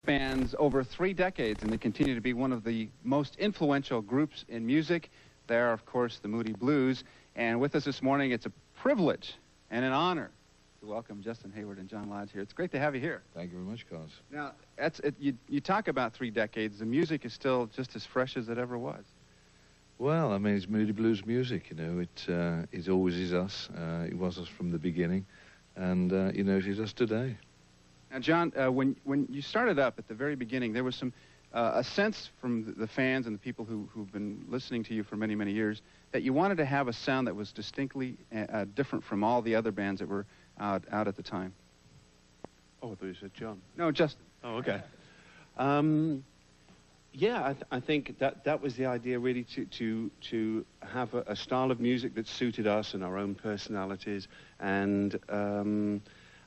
spans over 3 decades, and they continue to be one of the most influential groups in music. They are, of course, the Moody Blues. And with us this morning, it's a privilege and an honor to welcome Justin Hayward and John Lodge here. It's great to have you here. Thank you very much, Carlos. Now, you talk about 3 decades. The music is still just as fresh as it ever was. Well, I mean, it's Moody Blues music, you know. It always is us. It was us from the beginning. And, you know, it is us today. Now, John, when you started up at the very beginning, there was some a sense from the fans and the people who've been listening to you for many, many years that you wanted to have a sound that was distinctly different from all the other bands that were out at the time. Oh, I thought you said John. No, Justin. Oh, okay. Yeah, I think that was the idea, really, to have a style of music that suited us and our own personalities. And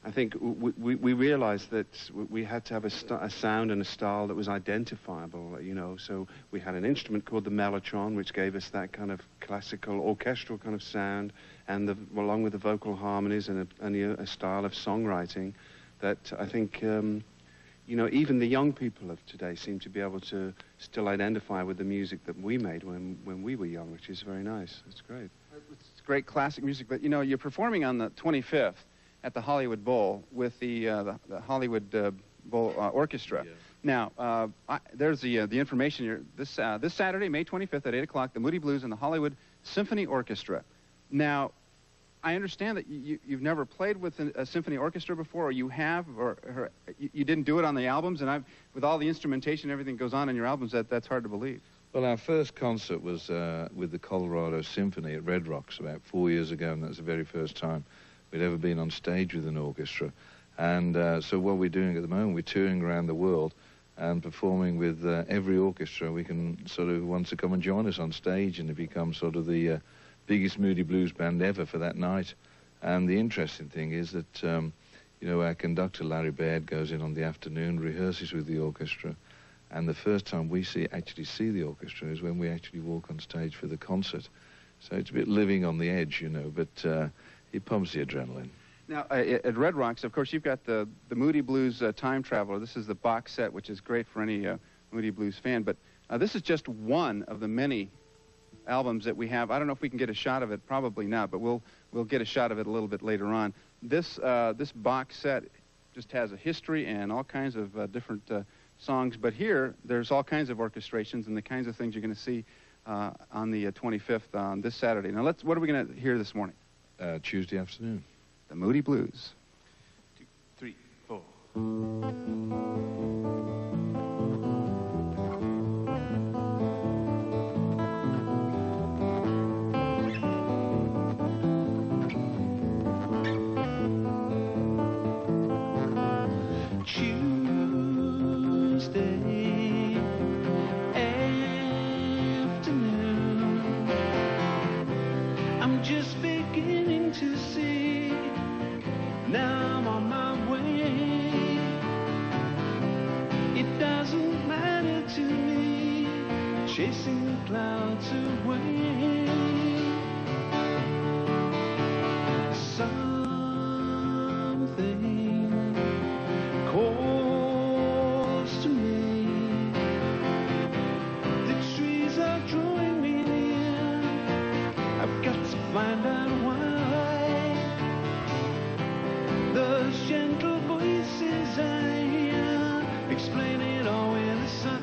I think we realized that we had to have a sound and a style that was identifiable, you know. So we had an instrument called the mellotron, which gave us that kind of classical, orchestral kind of sound, and along with the vocal harmonies and a style of songwriting that I think, you know, even the young people of today seem to be able to still identify with the music that we made when we were young, which is very nice. It's great. It's great classic music, but, you know, you're performing on the 25th. At the Hollywood Bowl with the Hollywood Bowl Orchestra. Yeah. Now, there's the information here. This Saturday, May 25th at 8 o'clock, the Moody Blues and the Hollywood Symphony Orchestra. Now, I understand that you've never played with a symphony orchestra before, or you have, or you didn't do it on the albums, and with all the instrumentation and everything that goes on in your albums, that's hard to believe. Well, our first concert was with the Colorado Symphony at Red Rocks about 4 years ago, and that's the very first time we'd ever been on stage with an orchestra. And so what we're doing at the moment, we're touring around the world and performing with every orchestra we can sort of wants to come and join us on stage, and it becomes sort of the biggest Moody Blues band ever for that night. And the interesting thing is that, you know, our conductor, Larry Baird, goes in on the afternoon, rehearses with the orchestra, and the first time we actually see the orchestra is when we actually walk on stage for the concert. So it's a bit living on the edge, you know, but it pumps the adrenaline. Now, at Red Rocks, of course, you've got the Moody Blues Time Traveler. This is the box set, which is great for any Moody Blues fan. But this is just one of the many albums that we have. I don't know if we can get a shot of it. Probably not, but we'll get a shot of it a little bit later on. This box set just has a history and all kinds of different songs. But here, there's all kinds of orchestrations and the kinds of things you're going to see on the 25th on this Saturday. Now, what are we going to hear this morning? Tuesday afternoon. The Moody Blues. 2, 3, 4. Chasing the clouds away. Something calls to me. The trees are drawing me near. I've got to find out why. Those gentle voices I hear explain it all with a sigh.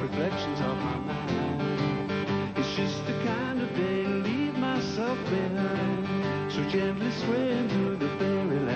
Reflections of my mind. It's just the kind of day to leave myself behind, so gently swaying through the fairyland.